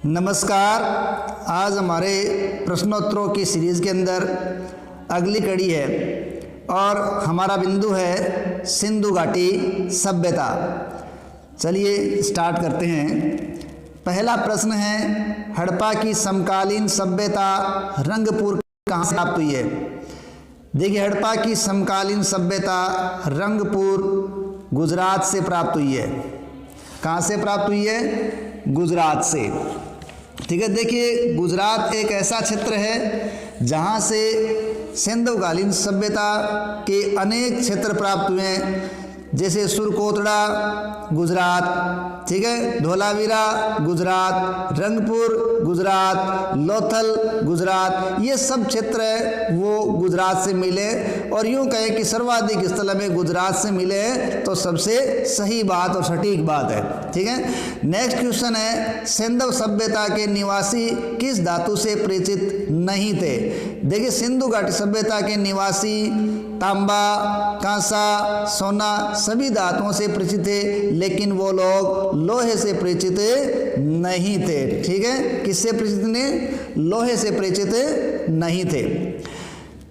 नमस्कार। आज हमारे प्रश्नोत्तरों की सीरीज़ के अंदर अगली कड़ी है और हमारा बिंदु है सिंधु घाटी सभ्यता। चलिए स्टार्ट करते हैं। पहला प्रश्न है, हड़प्पा की समकालीन सभ्यता रंगपुर कहाँ से प्राप्त हुई है? देखिए, हड़प्पा की समकालीन सभ्यता रंगपुर गुजरात से प्राप्त हुई है। कहाँ से प्राप्त हुई है? गुजरात से। ठीक है, देखिए गुजरात एक ऐसा क्षेत्र है जहाँ से सिंधुकालीन सभ्यता के अनेक क्षेत्र प्राप्त हुए हैं, जैसे सुरकोतड़ा गुजरात, ठीक है, धोलावीरा गुजरात, रंगपुर गुजरात, लोथल गुजरात, ये सब क्षेत्र है वो गुजरात से मिले। और यूँ कहें कि सर्वाधिक स्थल हमें गुजरात से मिले तो सबसे सही बात और सटीक बात है। ठीक है, नेक्स्ट क्वेश्चन है, सिंधु सभ्यता के निवासी किस धातु से परिचित नहीं थे? देखिए, सिंधु घाटी सभ्यता के निवासी तांबा, कांसा, सोना सभी धातुओं से परिचित थे, लेकिन वो लोग लोहे से परिचित नहीं थे। ठीक है, किससे परिचित ने? लोहे से परिचित नहीं थे।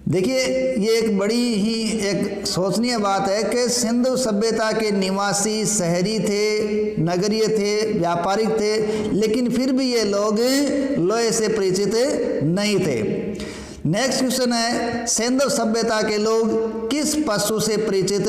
देखिए, ये एक बड़ी ही एक सोचनीय बात है कि सिंधु सभ्यता के निवासी शहरी थे, नगरीय थे, व्यापारिक थे, लेकिन फिर भी ये लोग लोहे से परिचित नहीं थे। नेक्स्ट क्वेश्चन है, सिंधु सभ्यता के लोग किस पशु से परिचित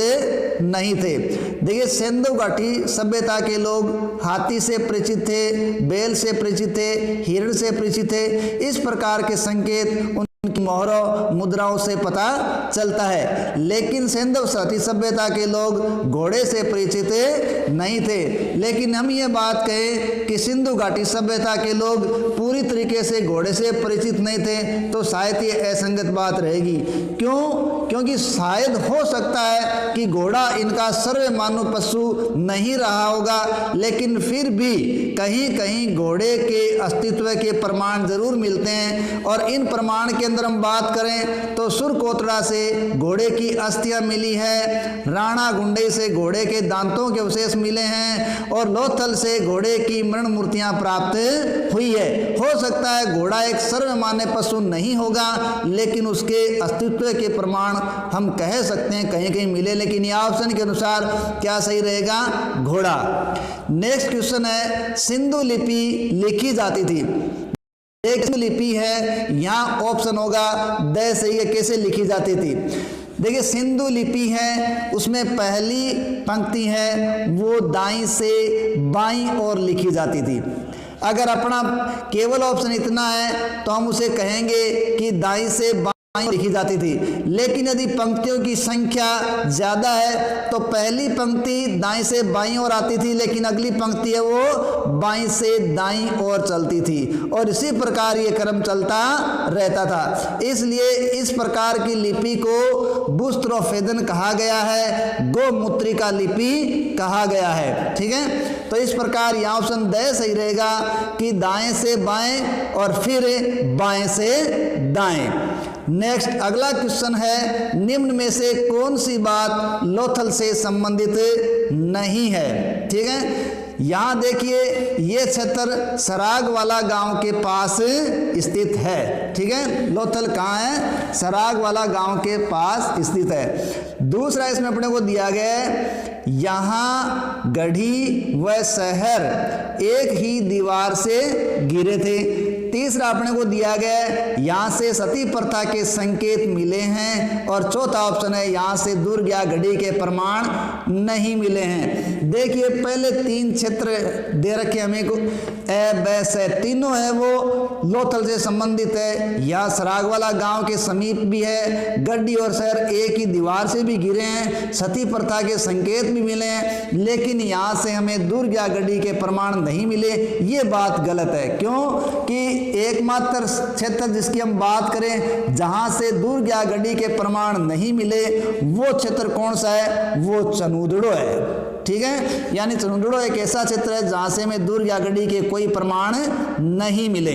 नहीं थे? देखिए, सिंधु घाटी सभ्यता के लोग हाथी से परिचित थे, बैल से परिचित थे, हिरण से परिचित थे। इस प्रकार के संकेत उनकी मोहरों मुद्राओं से पता चलता है। लेकिन सिंधु घाटी सभ्यता के लोग घोड़े से परिचित नहीं थे। लेकिन हम ये बात कहें कि सिंधु घाटी सभ्यता के लोग पूरी तरीके से घोड़े से परिचित नहीं थे तो शायद ये असंगत बात रहेगी। क्यों? क्योंकि शायद हो सकता है कि घोड़ा इनका सर्वमान्य पशु नहीं रहा होगा, लेकिन फिर भी कहीं कहीं घोड़े के अस्तित्व के प्रमाण जरूर मिलते हैं। और इन प्रमाण के अंदर हम बात करें तो सुरकोतड़ा से घोड़े की अस्थियां मिली है, राणा गुंडे से घोड़े के दांतों के अवशेष मिले हैं, और लोथल से घोड़े की मृण मूर्तियां प्राप्त हुई है। हो सकता है घोड़ा एक सर्वमान्य पशु नहीं होगा, लेकिन उसके अस्तित्व के प्रमाण हम कह सकते हैं कहीं कहीं मिले। लेकिन यह ऑप्शन के अनुसार क्या सही रहेगा? घोड़ा। नेक्स्ट क्वेश्चन है, सिंधु लिपि लिखी जाती थी। एक लिपि है, यहाँ ऑप्शन होगा द सही है। कैसे लिखी जाती थी? देखिए, सिंधु लिपि है, उसमें पहली पंक्ति है वो दाईं से बाईं ओर लिखी जाती थी। अगर अपना केवल ऑप्शन इतना है तो हम उसे कहेंगे कि दाईं से बाईं लिखी जाती थी। लेकिन यदि पंक्तियों की संख्या ज़्यादा है तो पहली पंक्ति दाईं से बाईं ओर आती थी, लेकिन अगली पंक्ति है वो बाईं से दाईं ओर चलती थी, और इसी प्रकार ये क्रम चलता रहता था। इसलिए इस प्रकार की लिपि को बुस्त्रोफेदन कहा गया है, गोमुद्रिका लिपि कहा गया है। ठीक है, तो इस प्रकार यह ऑप्शन द सही रहेगा कि दाएं से बाएं और फिर बाएं से दाएं। नेक्स्ट अगला क्वेश्चन है, निम्न में से कौन सी बात लोथल से संबंधित नहीं है? ठीक है, यहाँ देखिए, ये क्षेत्र सराग वाला गांव के पास स्थित है। ठीक है, लोथल कहाँ है? सराग वाला गांव के पास स्थित है। दूसरा इसमें अपने को दिया गया है, यहाँ गढ़ी व शहर एक ही दीवार से घिरे थे। तीसरा अपने को दिया गया है, यहाँ से सती प्रथा के संकेत मिले हैं। और चौथा ऑप्शन है, यहाँ से दुर्ग या गढ़ी के प्रमाण नहीं मिले हैं। देखिए, पहले तीन क्षेत्र दे रखे हमें को, ए ब से तीनों है वो लोथल से संबंधित है। यहाँ सराग वाला गांव के समीप भी है, गढ़ी और शहर एक ही दीवार से भी घिरे हैं, सती प्रथा के संकेत भी मिले हैं, लेकिन यहाँ से हमें दुर्ग या गढ़ी के प्रमाण नहीं मिले। ये बात गलत है। क्यों? कि एकमात्र क्षेत्र जिसकी हम बात करें जहां से दुर्ग या गढ़ी के प्रमाण नहीं मिले, वो क्षेत्र कौन सा है? वो चनूदड़ो है। ठीक है, यानी चनूदड़ो एक ऐसा क्षेत्र है जहां से हमें दुर्ग या गढ़ी के कोई प्रमाण नहीं मिले।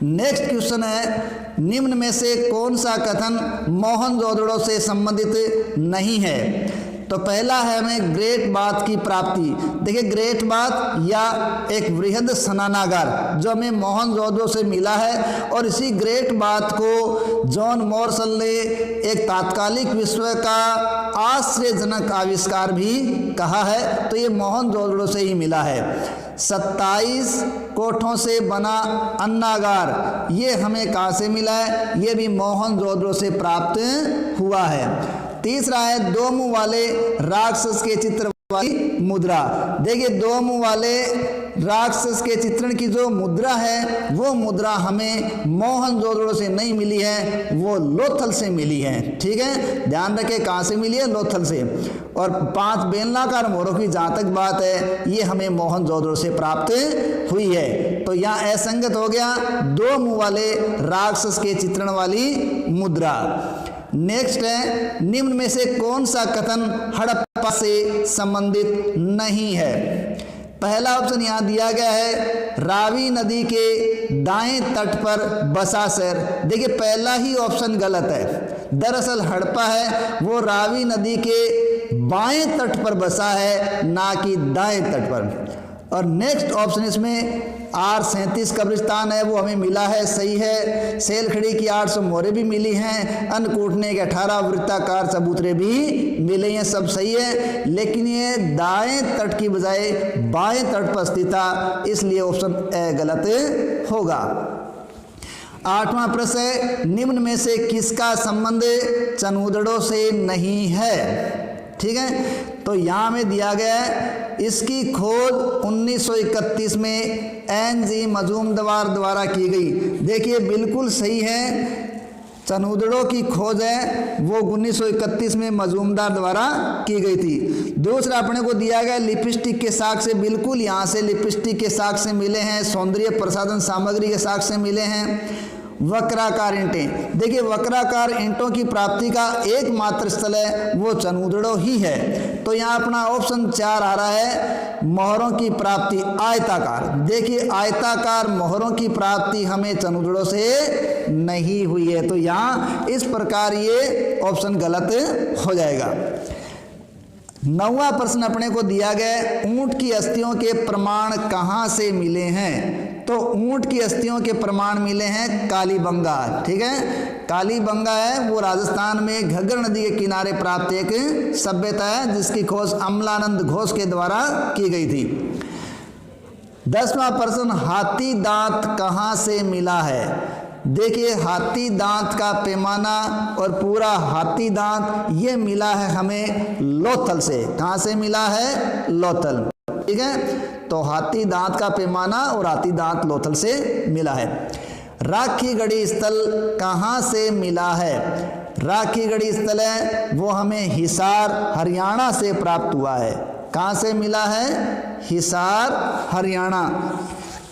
नेक्स्ट क्वेश्चन है, निम्न में से कौन सा कथन मोहनजोदड़ो से संबंधित नहीं है? तो पहला है हमें ग्रेट बाथ की प्राप्ति। देखिए ग्रेट बाथ या एक वृहद स्नानागार जो हमें मोहनजोदड़ो से मिला है, और इसी ग्रेट बाथ को जॉन मॉर्सल ने एक तात्कालिक विश्व का आश्चर्यजनक आविष्कार भी कहा है। तो ये मोहनजोदड़ो से ही मिला है। 27 कोठों से बना अन्नागार, ये हमें कहाँ से मिला है? ये भी मोहनजोदड़ो से प्राप्त हुआ है। तीसरा है 2 मुंह वाले राक्षस के चित्र वाली मुद्रा। देखिए 2 मुंह वाले राक्षस के चित्रण की जो मुद्रा है वो मुद्रा हमें मोहनजोदड़ो से नहीं मिली है, वो लोथल से मिली है। ठीक है, ध्यान रखें कहाँ से मिली है? लोथल से। और 5 बेलनाकार मोहरों की जहाँ तक बात है ये हमें मोहनजोदड़ो से प्राप्त हुई है। तो यहाँ असंगत हो गया 2 मुंह वाले राक्षस के चित्रण वाली मुद्रा। नेक्स्ट है निम्न में से कौन सा कथन हड़प्पा से संबंधित नहीं है? पहला ऑप्शन यहाँ दिया गया है रावी नदी के दाएं तट पर बसा शहर। देखिए पहला ही ऑप्शन गलत है। दरअसल हड़प्पा है वो रावी नदी के बाएं तट पर बसा है, ना कि दाएं तट पर। और नेक्स्ट ऑप्शन इसमें R37 कब्रिस्तान है वो हमें मिला है, सही है। सेलखड़ी की 800 मोहरें भी मिली हैं, अन्नकूटने के 18 वृत्ताकार चबूतरे भी मिले हैं, सब सही है। लेकिन ये दाएं तट की बजाय बाएं तट पर स्थित था, इसलिए ऑप्शन ए गलत होगा। 8वां प्रश्न है निम्न में से किसका संबंध चनूदड़ो से नहीं है? ठीक है, तो यहाँ में दिया गया है इसकी खोज 1931 में NG मजूमदार द्वारा की गई। देखिए बिल्कुल सही है, चनूदड़ो की खोज है वो 1931 में मजूमदार द्वारा की गई थी। दूसरा अपने को दिया गया लिपस्टिक के साक्ष्य, बिल्कुल यहाँ से लिपस्टिक के साक्ष्य मिले हैं, सौंदर्य प्रसाधन सामग्री के साक्ष्य मिले हैं। वक्राकार ईंटें, देखिए वक्राकार ईंटों की प्राप्ति का एकमात्र स्थल है वो चनूदड़ो ही है। तो यहाँ अपना ऑप्शन 4 आ रहा है मोहरों की प्राप्ति आयताकार। देखिए आयताकार मोहरों की प्राप्ति हमें चनूदड़ो से नहीं हुई है, तो यहाँ इस प्रकार ये ऑप्शन गलत हो जाएगा। 9वां प्रश्न अपने को दिया गया ऊंट की अस्थियों के प्रमाण कहाँ से मिले हैं? तो ऊंट की अस्थियों के प्रमाण मिले हैं कालीबंगा। ठीक है, कालीबंगा है वो राजस्थान में घग्गर नदी के किनारे प्राप्त एक सभ्यता है जिसकी खोज अमलानंद घोष के द्वारा की गई थी। 10वां प्रश्न हाथी दांत कहाँ से मिला है? देखिए हाथी दांत का पैमाना और पूरा हाथी दांत ये मिला है हमें लोथल से। कहाँ से मिला है? लोथल। ठीक है, तो हाथी दांत का पैमाना और हाथी दांत लोथल से मिला है। राखी गढ़ी स्थल कहाँ से मिला है? राखी गढ़ी स्थल है वो हमें हिसार हरियाणा से प्राप्त हुआ है। कहाँ से मिला है? हिसार हरियाणा।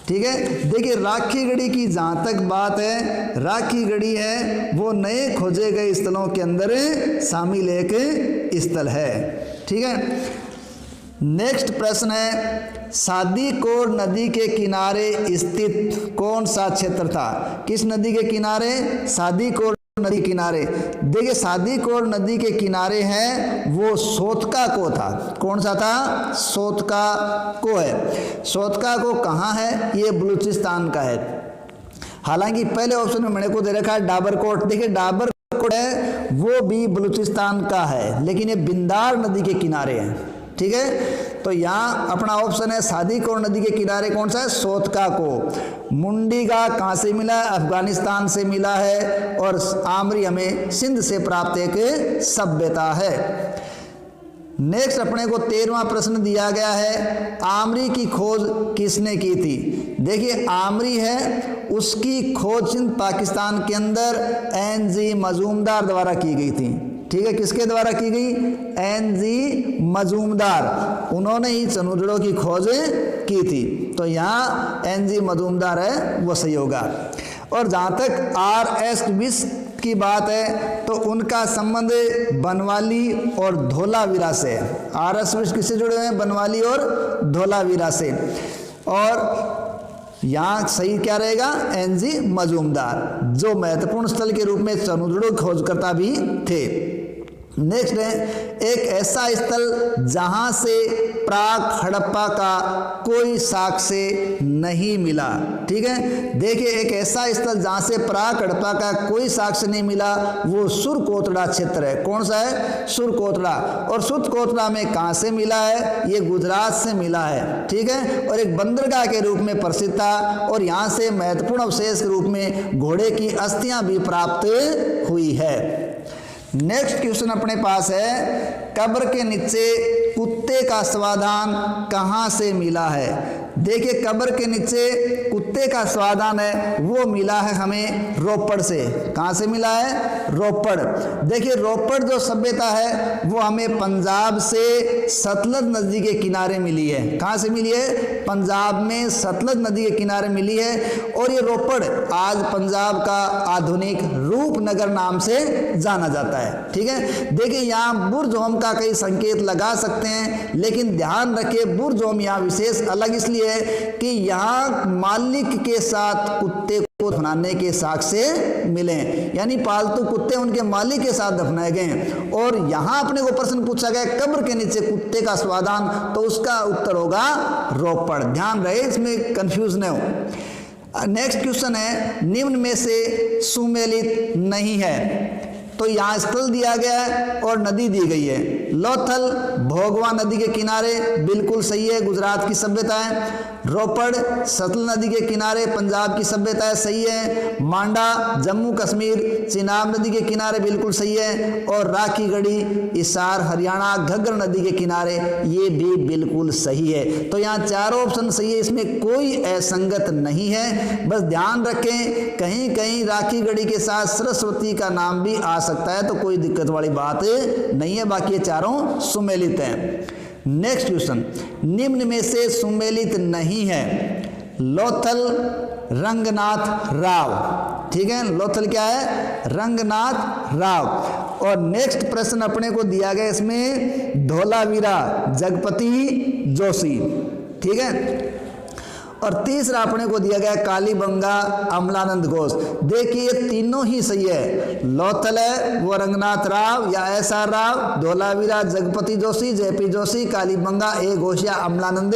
ठीक है, देखिए राखी गढ़ी की जहाँ तक बात है, राखी गढ़ी है वो नए खोजे गए स्थलों के अंदर शामिल एक स्थल है। ठीक है, नेक्स्ट प्रश्न है सादीकोर नदी के किनारे स्थित कौन सा क्षेत्र था? किस नदी के किनारे? सादीकोर नदी के किनारे। देखिए सादीकोर नदी के किनारे है वो सोतका को था। कौन सा था? सोतका को है। सोतका को कहाँ है? ये बलूचिस्तान का है। हालांकि पहले ऑप्शन में मैंने को दे रखा है डाबरकोट। देखिए डाबरकोट है वो भी बलूचिस्तान का है, लेकिन ये बिंदार नदी के किनारे है। ठीक है, तो यहाँ अपना ऑप्शन है सादीकोर नदी के किनारे कौन सा है? सोतका को। मुंडीगा कहाँ से मिला है? अफगानिस्तान से मिला है। और आमरी हमें सिंध से प्राप्त एक सभ्यता है। नेक्स्ट अपने को 13वां प्रश्न दिया गया है आमरी की खोज किसने की थी? देखिए आमरी है उसकी खोज सिंध पाकिस्तान के अंदर NG मजूमदार द्वारा की गई थी। ठीक है, किसके द्वारा की गई? NG मजूमदार, उन्होंने ही चनूदड़ो की खोज की थी। तो यहाँ NG मजूमदार है वो सही होगा। और जहाँ तक RS विश्व की बात है तो उनका संबंध बनवाली और धोलावीरा से। RS विश्व किससे जुड़े हुए हैं? बनवाली और धोलावीरा से। और यहाँ सही क्या रहेगा? NG मजूमदार, जो महत्वपूर्ण स्थल के रूप में चनूदड़ो खोजकर्ता भी थे। नेक्स्ट है एक ऐसा स्थल जहां से प्राक हड़प्पा का कोई साक्ष्य नहीं मिला। ठीक है, देखिए एक ऐसा स्थल जहां से प्राक हड़प्पा का कोई साक्ष्य नहीं मिला, वो सुरकोटड़ा क्षेत्र है। कौन सा है? सुरकोटड़ा। और सुरकोटड़ा में कहां से मिला है? ये गुजरात से मिला है। ठीक है, और एक बंदरगाह के रूप में प्रसिद्ध था और यहां से महत्वपूर्ण अवशेष के रूप में घोड़े की अस्थियां भी प्राप्त हुई है। नेक्स्ट क्वेश्चन अपने पास है कब्र के नीचे कुत्ते का स्वादान कहां से मिला है? देखिए कब्र के नीचे कुत्ते का स्वादान है वो मिला है हमें रोपड़ से। कहां से मिला है? रोपड़। देखिए रोपड़ जो सभ्यता है वो हमें पंजाब से सतलज नदी के किनारे मिली है। कहां से मिली है? पंजाब में सतलज नदी के किनारे मिली है। और ये रोपड़ आज पंजाब का आधुनिक रूपनगर नाम से जाना जाता है। ठीक है, देखिए यहाँ बुर्जोम का कई संकेत लगा सकते हैं, लेकिन ध्यान रखिए बुर्जोम यहाँ विशेष अलग इसलिए है कि यहाँ मालिक के साथ कुत्ते को दफनाने के साक्ष्य मिले, यानी पालतू कुत्ते उनके मालिक के साथ दफनाए गए। और यहाँ अपने को प्रश्न पूछा गया कब्र के नीचे कुत्ते का स्वादान, तो उसका उत्तर होगा रोपड़। ध्यान रहे, इसमें कंफ्यूज न हो। नेक्स्ट क्वेश्चन है निम्न में से सुमेलित नहीं है। तो यहाँ स्थल दिया गया है और नदी दी गई है। लोथल भोगवा नदी के किनारे बिल्कुल सही है, गुजरात की सभ्यता है। रोपड़ सतलज नदी के किनारे पंजाब की सभ्यता है, सही है। मांडा जम्मू कश्मीर चिनाब नदी के किनारे बिल्कुल सही है। और राखी गढ़ी हिसार हरियाणा घग्गर नदी के किनारे ये भी बिल्कुल सही है। तो यहाँ चारों ऑप्शन सही है, इसमें कोई असंगत नहीं है। बस ध्यान रखें कहीं कहीं राखी गढ़ी के साथ सरस्वती का नाम भी आ सकता है, तो कोई दिक्कत वाली बात नहीं है, बाकी ये चारों सुमेलित हैं। नेक्स्ट क्वेश्चन निम्न में से सुमेलित नहीं है। लोथल रंगनाथ राव। ठीक है, लोथल क्या है? रंगनाथ राव। और नेक्स्ट प्रश्न अपने को दिया गया इसमें धोलावीरा जगपति जोशी। ठीक है, और तीसरा अपने को दिया गया कालीबंगा अमलानंद घोष। देखिए तीनों ही सही है। लोथल है वो रंगनाथ राव या एस.आर. राव, धोलावीरा जगपति जोशी, जेपी जोशी, कालीबंगा ए घोष या अमलानंद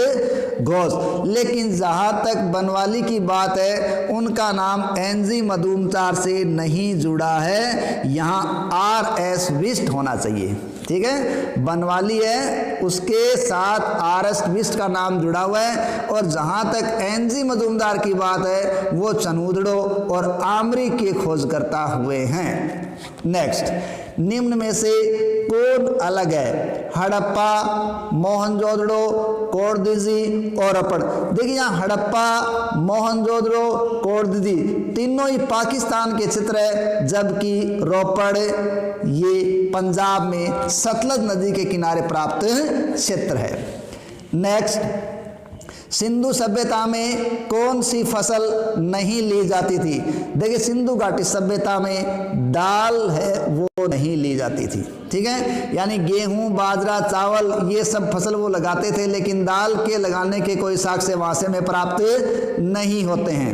घोष। लेकिन जहां तक बनवाली की बात है उनका नाम एनजी मधुमचार से नहीं जुड़ा है, यहाँ आर.एस. बिष्ट होना चाहिए। ठीक है, बनवाली है उसके साथ आर.एस. बिष्ट का नाम जुड़ा हुआ है। और जहां तक एनजी मजूमदार की बात है वो चनूदड़ो और आमरी के खोजकर्ता हुए हैं। नेक्स्ट निम्न में से कौन अलग है? हड़प्पा, मोहनजोदड़ो, कोडदिजी और रपड़। देखिए यहाँ हड़प्पा, मोहनजोदड़ो, कोडदिजी तीनों ही पाकिस्तान के क्षेत्र है, जबकि रोपड़ ये पंजाब में सतलज नदी के किनारे प्राप्त क्षेत्र है। नेक्स्ट सिंधु सभ्यता में कौन सी फसल नहीं ली जाती थी? देखिए सिंधु घाटी सभ्यता में दाल है वो नहीं ली जाती थी। ठीक है, यानी गेहूं, बाजरा, चावल ये सब फसल वो लगाते थे, लेकिन दाल के लगाने के कोई साक्ष्य वहां से में प्राप्त नहीं होते हैं।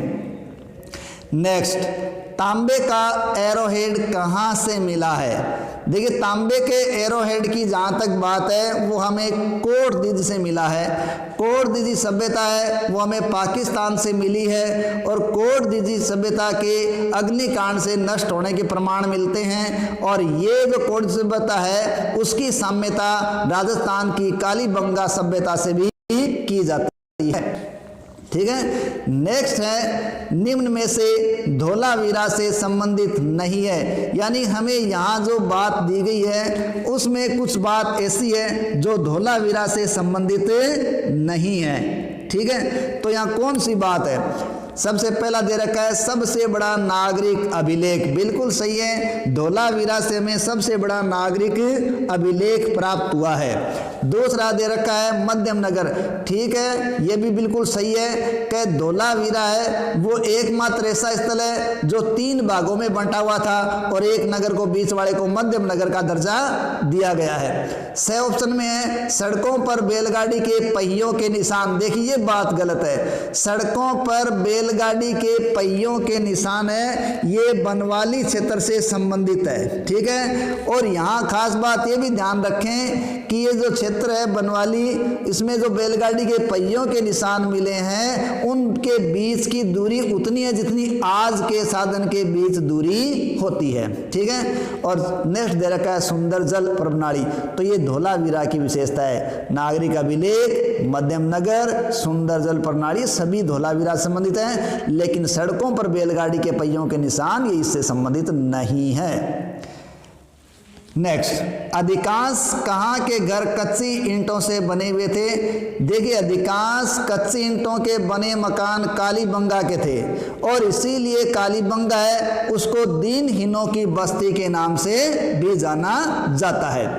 नेक्स्ट तांबे का एरोहेड कहाँ से मिला है? देखिए तांबे के एरोहेड की जहाँ तक बात है वो हमें कोडदिजी से मिला है। कोडदिजी सभ्यता है वो हमें पाकिस्तान से मिली है। और कोडदिजी सभ्यता के अग्निकांड से नष्ट होने के प्रमाण मिलते हैं। और ये जो कोडदिजी सभ्यता है उसकी साम्यता राजस्थान की कालीबंगा सभ्यता से भी की जाती है। ठीक है, नेक्स्ट है निम्न में से धोलावीरा से संबंधित नहीं है। यानी हमें यहाँ जो बात दी गई है उसमें कुछ बात ऐसी है जो धोलावीरा से संबंधित नहीं है। ठीक है, तो यहाँ कौन सी बात है? सबसे पहला दे रखा है सबसे बड़ा नागरिक अभिलेख, बिल्कुल सही है। धोलावीरा से हमें सबसे बड़ा नागरिक अभिलेख प्राप्त हुआ है। दूसरा दे रखा है मध्यम नगर, ठीक है ये भी बिल्कुल सही है कि धोलावीरा है वो एकमात्र ऐसा स्थल है जो 3 भागों में बंटा हुआ था और एक नगर को बीच वाले को मध्यम नगर का दर्जा दिया गया है। सही ऑप्शन में है सड़कों पर बैलगाड़ी के पहियों के निशान। देखिए ये बात गलत है, सड़कों पर बैलगाड़ी के पहियों के निशान है, ये बनवाली क्षेत्र से संबंधित है। ठीक है, और यहाँ खास बात ये भी ध्यान रखें कि ये जो क्षेत्र है बनवाली, इसमें जो बैलगाड़ी के पहियों के निशान मिले हैं उनके बीच की दूरी उतनी है जितनी आज के साधन के बीच दूरी होती है। ठीक है, और नेक्स्ट दे रखा है सुंदर जल प्रणाली। तो ये धोलावीरा की विशेषता है। नागरिक अभिलेख, मध्यम नगर, सुंदर जल प्रणाली सभी धोलावीरा संबंधित हैं, लेकिन सड़कों पर बैलगाड़ी के पहियों के निशान ये इससे संबंधित नहीं है। नेक्स्ट, अधिकांश कहाँ के घर कच्ची ईंटों से बने हुए थे? देखिए, अधिकांश कच्ची ईंटों के बने मकान कालीबंगा के थे और इसीलिए कालीबंगा है उसको दीनहीनों की बस्ती के नाम से भी जाना जाता है।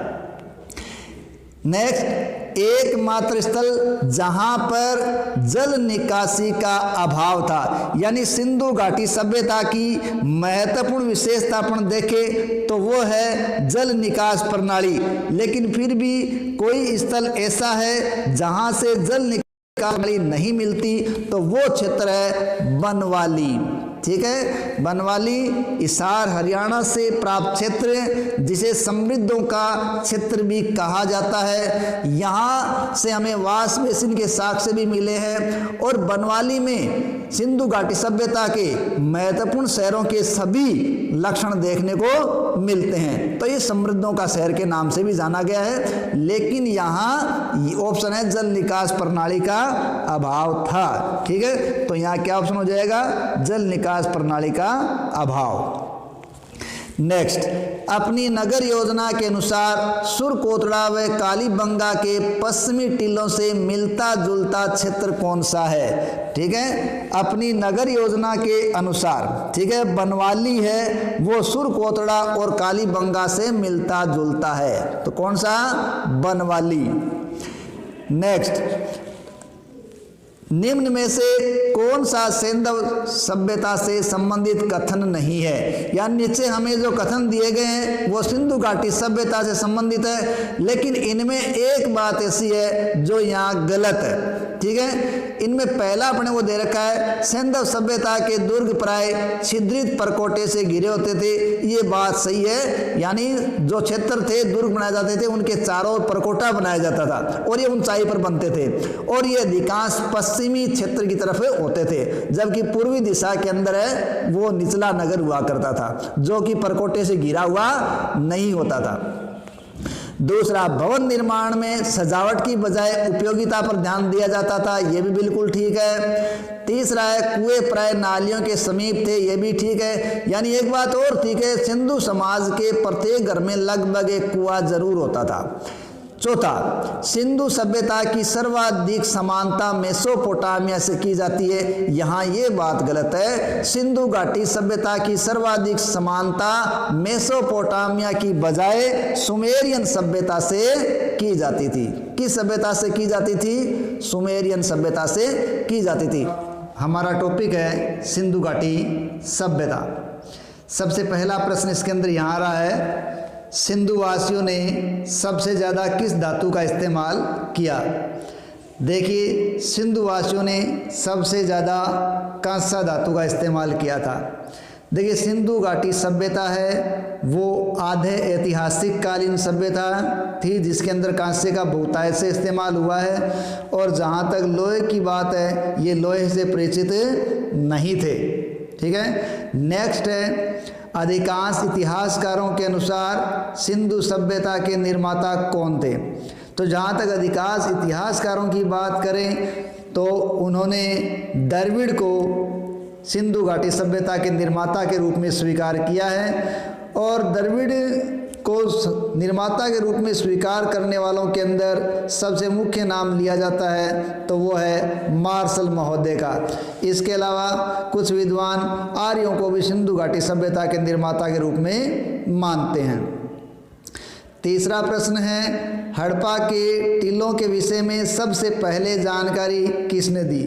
नेक्स्ट, एकमात्र स्थल जहां पर जल निकासी का अभाव था, यानी सिंधु घाटी सभ्यता की महत्वपूर्ण विशेषता अपन देखें तो वो है जल निकास प्रणाली। लेकिन फिर भी कोई स्थल ऐसा है जहां से जल निकास प्रणाली नहीं मिलती, तो वो क्षेत्र है बनवाली। ठीक है, बनवाली हिसार हरियाणा से प्राप्त क्षेत्र, जिसे समृद्धों का क्षेत्र भी कहा जाता है। यहाँ से हमें वाश बेसिन के साक्ष्य भी मिले हैं और बनवाली में सिंधु घाटी सभ्यता के महत्वपूर्ण शहरों के सभी लक्षण देखने को मिलते हैं। तो ये समृद्धों का शहर के नाम से भी जाना गया है, लेकिन यहाँ ऑप्शन है जल निकास प्रणाली का अभाव था। ठीक है, तो यहाँ क्या ऑप्शन हो जाएगा? जल निकास प्रणाली का अभाव। नेक्स्ट, अपनी नगर योजना के अनुसार सुरकोटड़ा व कालीबंगा के पश्चिमी टीलों से मिलता जुलता क्षेत्र कौन सा है? ठीक है, अपनी नगर योजना के अनुसार, ठीक है, बनवाली है वो सुरकोटड़ा और कालीबंगा से मिलता जुलता है, तो कौन सा? बनवाली। नेक्स्ट, निम्न में से कौन सा सैंधव सभ्यता से संबंधित कथन नहीं है? या नीचे हमें जो कथन दिए गए हैं वो सिंधु घाटी सभ्यता से संबंधित है, लेकिन इनमें एक बात ऐसी है जो यहाँ गलत है। ठीक है, इनमें पहला अपने वो दे रखा है सैंधव सभ्यता के दुर्ग प्राय छिद्रित परकोटे से घिरे होते थे। ये बात सही है, यानी जो क्षेत्र थे दुर्ग बनाए जाते थे उनके चारों ओर परकोटा बनाया जाता था और ये ऊंचाई पर बनते थे और ये अधिकांश पश्चिमी क्षेत्र की तरफ होते थे, जबकि पूर्वी दिशा के अंदर है वो निचला नगर हुआ करता था जो कि परकोटे से घिरा हुआ नहीं होता था। दूसरा, भवन निर्माण में सजावट की बजाय उपयोगिता पर ध्यान दिया जाता था, ये भी बिल्कुल ठीक है। तीसरा है कुएं प्राय नालियों के समीप थे, ये भी ठीक है। यानी एक बात और ठीक है, सिंधु समाज के प्रत्येक घर में लगभग एक कुआं जरूर होता था। चौथा, सिंधु सभ्यता की सर्वाधिक समानता मेसोपोटामिया से की जाती है, यहाँ ये बात गलत है। सिंधु घाटी सभ्यता की सर्वाधिक समानता मेसोपोटामिया की बजाय सुमेरियन सभ्यता से की जाती थी। किस सभ्यता से की जाती थी? सुमेरियन सभ्यता से की जाती थी। हमारा टॉपिक है सिंधु घाटी सभ्यता। सबसे पहला प्रश्न इसके अंदर यहाँ आ रहा है, सिंधु वासियों ने सबसे ज़्यादा किस धातु का इस्तेमाल किया? देखिए, सिंधु वासियों ने सबसे ज़्यादा कांसा धातु का इस्तेमाल किया था। देखिए, सिंधु घाटी सभ्यता है वो आधे ऐतिहासिक कालीन सभ्यता थी जिसके अंदर कांसे का बहुतायत से इस्तेमाल हुआ है, और जहाँ तक लोहे की बात है ये लोहे से परिचित नहीं थे। ठीक है, नेक्स्ट है, अधिकांश इतिहासकारों के अनुसार सिंधु सभ्यता के निर्माता कौन थे? तो जहाँ तक अधिकांश इतिहासकारों की बात करें तो उन्होंने द्रविड़ को सिंधु घाटी सभ्यता के निर्माता के रूप में स्वीकार किया है, और द्रविड़ को निर्माता के रूप में स्वीकार करने वालों के अंदर सबसे मुख्य नाम लिया जाता है तो वो है मार्शल महोदय का। इसके अलावा कुछ विद्वान आर्यों को भी सिंधु घाटी सभ्यता के निर्माता के रूप में मानते हैं। तीसरा प्रश्न है, हड़प्पा के टीलों के विषय में सबसे पहले जानकारी किसने दी?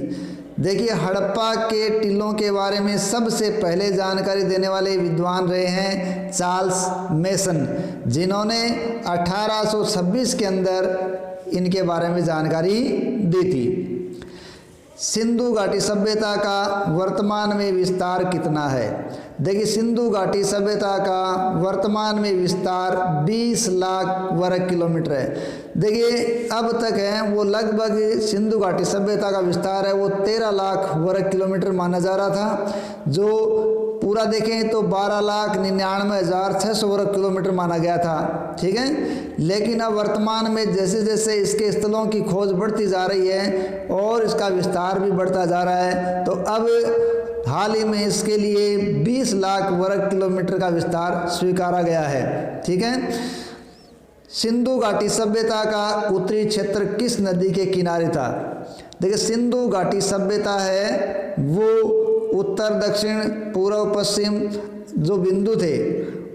देखिए, हड़प्पा के टीलों के बारे में सबसे पहले जानकारी देने वाले विद्वान रहे हैं चार्ल्स मेसन, जिन्होंने 1826 के अंदर इनके बारे में जानकारी दी थी। सिंधु घाटी सभ्यता का वर्तमान में विस्तार कितना है? देखिए, सिंधु घाटी सभ्यता का वर्तमान में विस्तार 20 लाख वर्ग किलोमीटर है। देखिए, अब तक है वो लगभग सिंधु घाटी सभ्यता का विस्तार है वो 13 लाख वर्ग किलोमीटर माना जा रहा था, जो पूरा देखें तो 12,99,600 वर्ग किलोमीटर माना गया था। ठीक है, लेकिन अब वर्तमान में जैसे जैसे इसके स्थलों की खोज बढ़ती जा रही है और इसका विस्तार भी बढ़ता जा रहा है, तो अब हाल ही में इसके लिए 20 लाख वर्ग किलोमीटर का विस्तार स्वीकारा गया है। ठीक है, सिंधु घाटी सभ्यता का उत्तरी क्षेत्र किस नदी के किनारे था? देखिए, सिंधु घाटी सभ्यता है वो उत्तर दक्षिण पूर्व पश्चिम जो बिंदु थे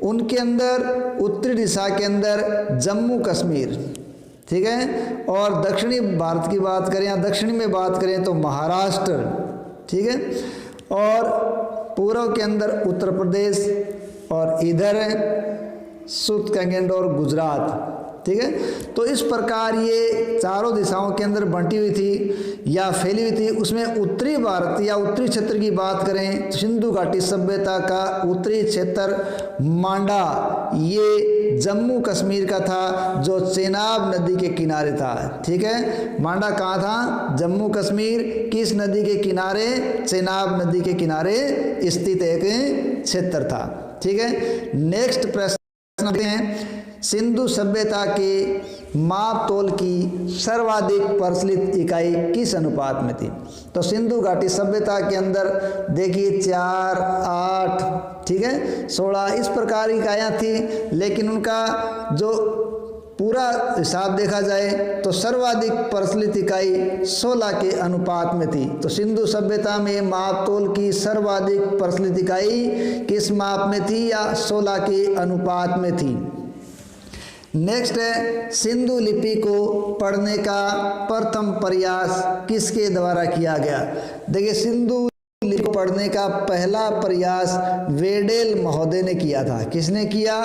उनके अंदर उत्तरी दिशा के अंदर जम्मू कश्मीर, ठीक है, और दक्षिणी भारत की बात करें या दक्षिण में बात करें तो महाराष्ट्र, ठीक है, और पूर्व के अंदर उत्तर प्रदेश और इधर सुतकंगेंड और गुजरात। ठीक है, तो इस प्रकार ये चारों दिशाओं के अंदर बंटी हुई थी या फैली हुई थी। उसमें उत्तरी भारत या उत्तरी क्षेत्र की बात करें तो सिंधु घाटी सभ्यता का उत्तरी क्षेत्र मांडा ये जम्मू कश्मीर का था जो चेनाब नदी के किनारे था। ठीक है, मांडा कहाँ था? जम्मू कश्मीर। किस नदी के किनारे? चेनाब नदी के किनारे स्थित एक क्षेत्र था। ठीक है, नेक्स्ट प्रश्न आते हैं, सिंधु सभ्यता के माप तोल की सर्वाधिक प्रचलित इकाई किस अनुपात में थी? तो सिंधु घाटी सभ्यता के अंदर देखिए 4, 8, ठीक है, 16 इस प्रकार इकाइयाँ थी, लेकिन उनका जो पूरा हिसाब देखा जाए तो सर्वाधिक प्रचलित इकाई 16 के अनुपात में थी। तो सिंधु सभ्यता में माप तोल की सर्वाधिक प्रचलित इकाई किस माप में थी या 16 के अनुपात में थी। नेक्स्ट है, सिंधु लिपि को पढ़ने का प्रथम प्रयास किसके द्वारा किया गया? देखिए, सिंधु लिपि को पढ़ने का पहला प्रयास वेडेल महोदय ने किया था। किसने किया?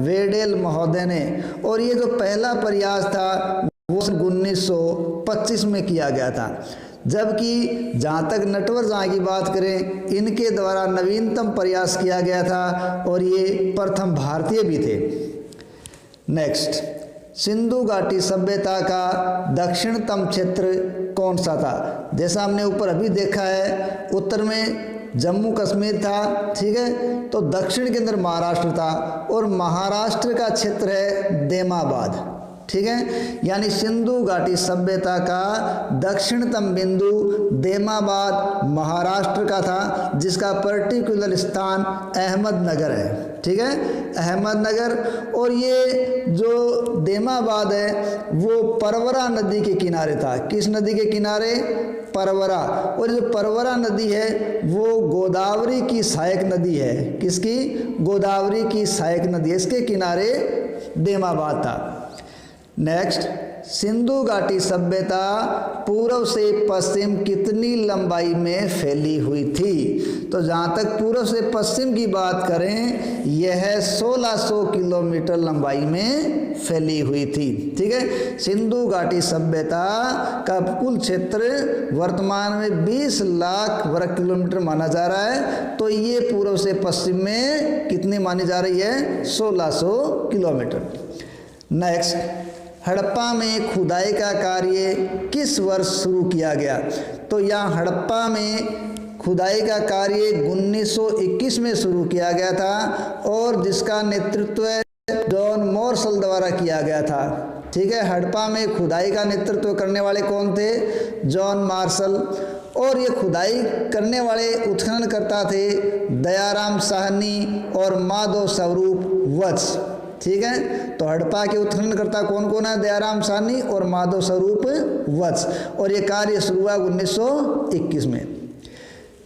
वेडेल महोदय ने। और ये जो पहला प्रयास था वो 1925 में किया गया था, जबकि जहाँ तक नटवर जहाँ की बात करें इनके द्वारा नवीनतम प्रयास किया गया था और ये प्रथम भारतीय भी थे। नेक्स्ट, सिंधु घाटी सभ्यता का दक्षिणतम क्षेत्र कौन सा था? जैसा हमने ऊपर अभी देखा है, उत्तर में जम्मू कश्मीर था, ठीक है, तो दक्षिण के अंदर महाराष्ट्र था और महाराष्ट्र का क्षेत्र है देमाबाद। ठीक है, यानी सिंधु घाटी सभ्यता का दक्षिणतम बिंदु देमाबाद महाराष्ट्र का था, जिसका पर्टिकुलर स्थान अहमदनगर है। ठीक है, अहमदनगर। और ये जो देमाबाद है वो परवरा नदी के किनारे था। किस नदी के किनारे? परवरा। और जो परवरा नदी है वो गोदावरी की सहायक नदी है। किसकी? गोदावरी की सहायक नदी है, इसके किनारे देमाबाद था। नेक्स्ट, सिंधु घाटी सभ्यता पूर्व से पश्चिम कितनी लंबाई में फैली हुई थी? तो जहाँ तक पूर्व से पश्चिम की बात करें यह 1600 किलोमीटर लंबाई में फैली हुई थी। ठीक है, सिंधु घाटी सभ्यता का कुल क्षेत्र वर्तमान में 20 लाख वर्ग किलोमीटर माना जा रहा है, तो ये पूर्व से पश्चिम में कितनी मानी जा रही है? 1600 किलोमीटर। नेक्स्ट, हड़प्पा में खुदाई का कार्य किस वर्ष शुरू किया गया? तो यहाँ हड़प्पा में खुदाई का कार्य 1921 में शुरू किया गया था और जिसका नेतृत्व जॉन मार्शल द्वारा किया गया था। ठीक है, हड़प्पा में खुदाई का नेतृत्व करने वाले कौन थे? John Marshall. और ये खुदाई करने वाले उत्खननकर्ता थे दयाराम साहनी और माधव स्वरूप वत्स। ठीक है, तो हड़प्पा के उत्खननकर्ता कौन कौन है? दयाराम साहनी और माधव स्वरूप वत्स। और ये कार्य शुरू हुआ 1921 में।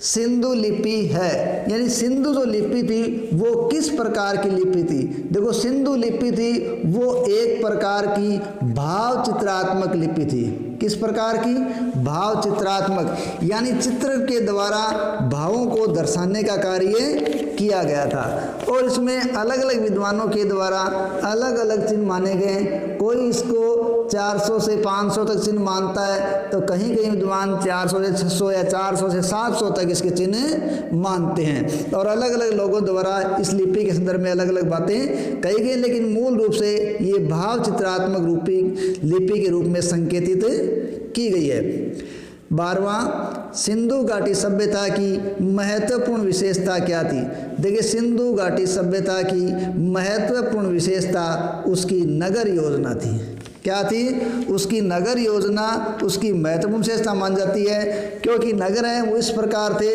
सिंधु लिपि है, यानी सिंधु जो लिपि थी वो किस प्रकार की लिपि थी? देखो, सिंधु लिपि थी वो एक प्रकार की भाव चित्रात्मक लिपि थी। किस प्रकार की? भाव चित्रात्मक, यानी चित्र के द्वारा भावों को दर्शाने का कार्य किया गया था। और इसमें अलग अलग विद्वानों के द्वारा अलग अलग चिन्ह माने गए। कोई इसको 400 से 500 तक चिन्ह मानता है, तो कहीं कहीं विद्वान 400 से 600 या 400 से 700 तक इसके चिन्ह मानते हैं। और अलग अलग लोगों द्वारा इस लिपि के संदर्भ में अलग अलग बातें कही गई, लेकिन मूल रूप से ये भाव चित्रात्मक लिपि के रूप में संकेतित की गई है। 12वां, सिंधु घाटी सभ्यता की महत्वपूर्ण विशेषता क्या थी? देखिए, सिंधु घाटी सभ्यता की महत्वपूर्ण विशेषता उसकी नगर योजना थी। क्या थी? उसकी नगर योजना उसकी महत्वपूर्ण विशेषता मानी जाती है, क्योंकि नगर है वो इस प्रकार थे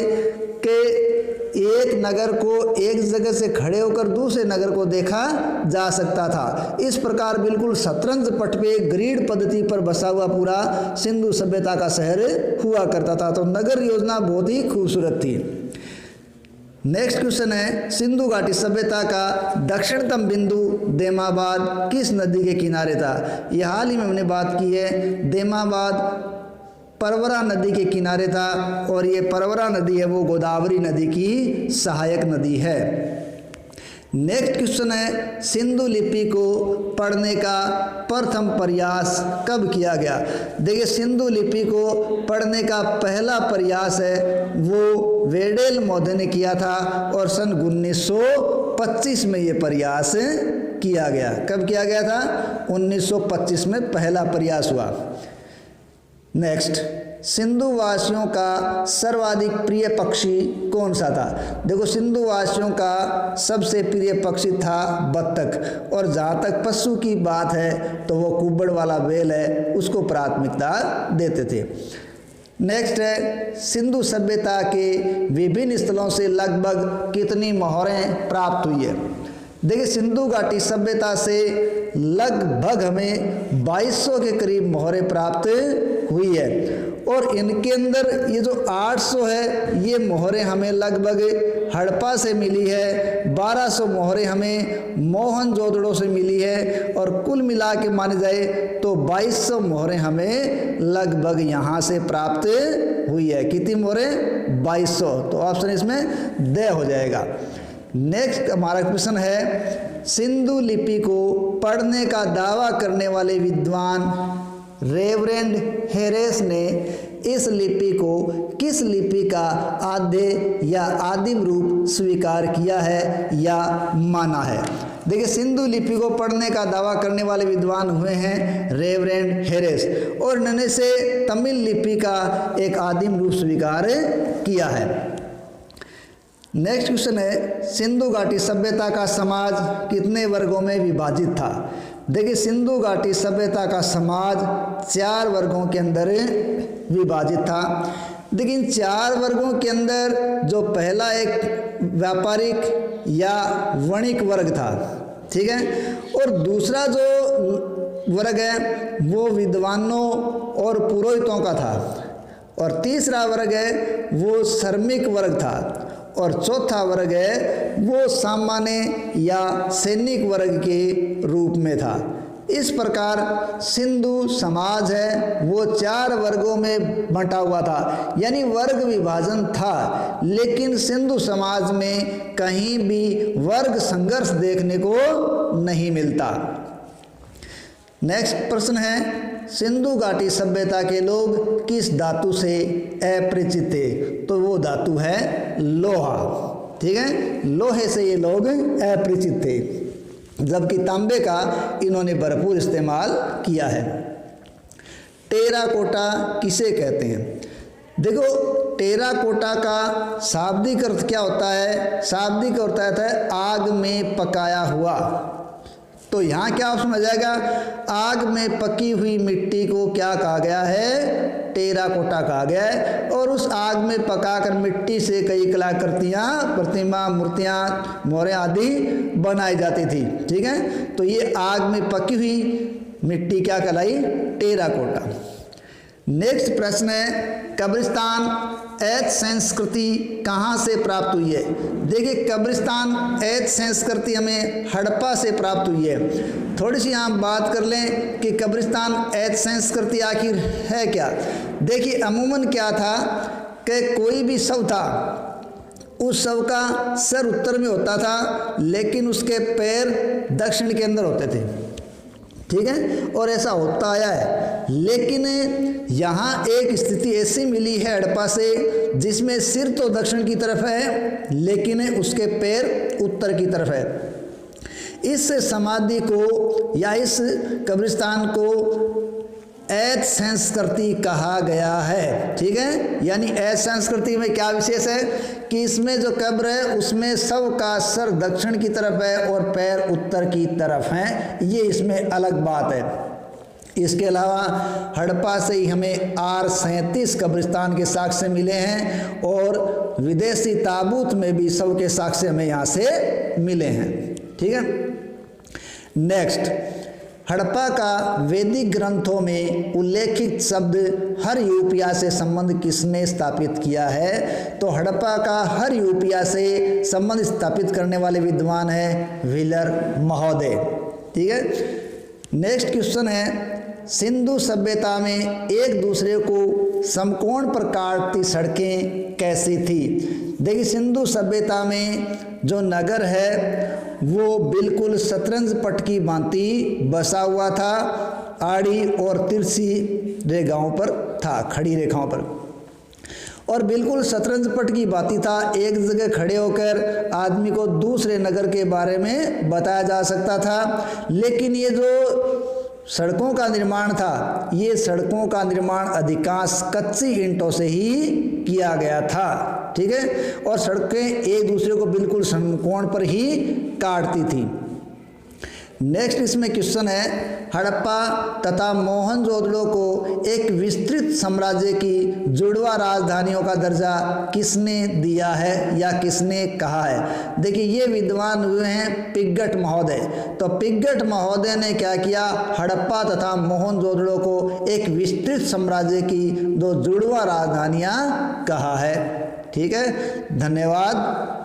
कि एक नगर को एक जगह से खड़े होकर दूसरे नगर को देखा जा सकता था। इस प्रकार बिल्कुल शतरंज पट पे ग्रिड पद्धति पर बसा हुआ पूरा सिंधु सभ्यता का शहर हुआ करता था। तो नगर योजना बहुत ही खूबसूरत थी। नेक्स्ट क्वेश्चन है, सिंधु घाटी सभ्यता का दक्षिणतम बिंदु देमाबाद किस नदी के किनारे था? यह हाल ही में हमने बात की है, देमाबाद परवरा नदी के किनारे था, और ये परवरा नदी है वो गोदावरी नदी की सहायक नदी है। नेक्स्ट क्वेश्चन है, सिंधु लिपि को पढ़ने का प्रथम प्रयास कब किया गया? देखिए, सिंधु लिपि को पढ़ने का पहला प्रयास है वो वेडेल मौर्य ने किया था, और सन 1925 में ये प्रयास किया गया। कब किया गया था? 1925 में पहला प्रयास हुआ। नेक्स्ट, सिंधु वासियों का सर्वाधिक प्रिय पक्षी कौन सा था? देखो, सिंधु वासियों का सबसे प्रिय पक्षी था बत्तख, और जहाँ तक पशु की बात है तो वो कुब्बड़ वाला बैल है, उसको प्राथमिकता देते थे। नेक्स्ट है, सिंधु सभ्यता के विभिन्न स्थलों से लगभग कितनी मोहरें प्राप्त हुई है? देखिए, सिंधु घाटी सभ्यता से लगभग हमें 2200 के करीब मोहरें प्राप्त हुई है, और इनके अंदर ये जो 800 है ये मोहरें हमें लगभग हड़प्पा से मिली है, 1200 मोहरें हमें मोहनजोदड़ो से मिली है, और कुल मिला के माने जाए तो 2200 मोहरें हमें लगभग यहाँ से प्राप्त हुई है। कितनी मोहरें? 2200। तो ऑप्शन इसमें द हो जाएगा। नेक्स्ट हमारा क्वेश्चन है, सिंधु लिपि को पढ़ने का दावा करने वाले विद्वान रेवरेंड हेरेस ने इस लिपि को किस लिपि का आद्य या आदिम रूप स्वीकार किया है या माना है? देखिए, सिंधु लिपि को पढ़ने का दावा करने वाले विद्वान हुए हैं रेवरेंड हेरेस, और इन्होंने से तमिल लिपि का एक आदिम रूप स्वीकार किया है। नेक्स्ट क्वेश्चन है, सिंधु घाटी सभ्यता का समाज कितने वर्गों में विभाजित था? देखिए, सिंधु घाटी सभ्यता का समाज 4 वर्गों के अंदर विभाजित था। देखिए, इन 4 वर्गों के अंदर जो पहला एक व्यापारिक या वणिक वर्ग था, ठीक है, और दूसरा जो वर्ग है वो विद्वानों और पुरोहितों का था, और तीसरा वर्ग है वो श्रमिक वर्ग था, और चौथा वर्ग है वो सामान्य या सैनिक वर्ग के रूप में था। इस प्रकार सिंधु समाज है वो 4 वर्गों में बंटा हुआ था, यानी वर्ग विभाजन था, लेकिन सिंधु समाज में कहीं भी वर्ग संघर्ष देखने को नहीं मिलता। नेक्स्ट प्रश्न है, सिंधु घाटी सभ्यता के लोग किस धातु से अपरिचित थे? तो वो धातु है लोहा, ठीक है, लोहे से ये लोग अपरिचित थे, जबकि तांबे का इन्होंने भरपूर इस्तेमाल किया है। टेराकोटा किसे कहते हैं? देखो, टेराकोटा का शाब्दिक अर्थ क्या होता है? शाब्दिक अर्थ होता है आग में पकाया हुआ। तो यहाँ क्या ऑप्शन आ जाएगा? आग में पकी हुई मिट्टी को क्या कहा गया है? टेराकोटा कहा गया है, और उस आग में पकाकर मिट्टी से कई कलाकृतियाँ, प्रतिमा, मूर्तियाँ, मोहरें आदि बनाई जाती थी, ठीक है। तो ये आग में पकी हुई मिट्टी क्या कहलाई? टेराकोटा। नेक्स्ट प्रश्न है, कब्रिस्तान एच संस्कृति कहाँ से प्राप्त हुई है? देखिए, कब्रिस्तान एच संस्कृति हमें हड़प्पा से प्राप्त हुई है। थोड़ी सी यहाँ बात कर लें कि कब्रिस्तान एच संस्कृति आखिर है क्या। देखिए, अमूमन क्या था कि कोई भी शव था, उस शव का सर उत्तर में होता था, लेकिन उसके पैर दक्षिण के अंदर होते थे। ठीक है, और ऐसा होता आया है। लेकिन यहाँ एक स्थिति ऐसी मिली है हड़प्पा से जिसमें सिर तो दक्षिण की तरफ है लेकिन उसके पैर उत्तर की तरफ है। इस समाधि को या इस कब्रिस्तान को ऐत संस्कृति कहा गया है। ठीक है, यानी ऐत संस्कृति में क्या विशेष है कि इसमें जो कब्र है उसमें सब का सर दक्षिण की तरफ है और पैर उत्तर की तरफ हैं, ये इसमें अलग बात है। इसके अलावा हड़प्पा से ही हमें R37 कब्रिस्तान के साक्ष्य मिले हैं और विदेशी ताबूत में भी सब के साक्ष्य हमें यहाँ से मिले हैं। ठीक है, नेक्स्ट, हड़प्पा का वैदिक ग्रंथों में उल्लेखित शब्द हरयूपिया से संबंध किसने स्थापित किया है? तो हड़प्पा का हरयूपिया से संबंध स्थापित करने वाले विद्वान है व्हीलर महोदय। ठीक है, नेक्स्ट क्वेश्चन है, सिंधु सभ्यता में एक दूसरे को समकोण पर काटती सड़कें कैसी थी? देखिए, सिंधु सभ्यता में जो नगर है वो बिल्कुल शतरंज पट की भांति बसा हुआ था, आड़ी और तिरछी रेखाओं पर था, खड़ी रेखाओं पर, और बिल्कुल शतरंज पट की भांति था। एक जगह खड़े होकर आदमी को दूसरे नगर के बारे में बताया जा सकता था। लेकिन ये जो सड़कों का निर्माण था, ये सड़कों का निर्माण अधिकांश कच्ची ईंटों से ही किया गया था। ठीक है, और सड़कें एक दूसरे को बिल्कुल समकोण पर ही काटती थी। नेक्स्ट इसमें क्वेश्चन है, हड़प्पा तथा मोहनजोदड़ो को एक विस्तृत साम्राज्य की जुड़वा राजधानियों का दर्जा किसने दिया है या किसने कहा है? देखिए, ये विद्वान हुए हैं पिग्गट महोदय। तो पिग्गट महोदय ने क्या किया, हड़प्पा तथा मोहनजोदड़ो को एक विस्तृत साम्राज्य की दो जुड़वा राजधानियां कहा है। ठीक है, धन्यवाद।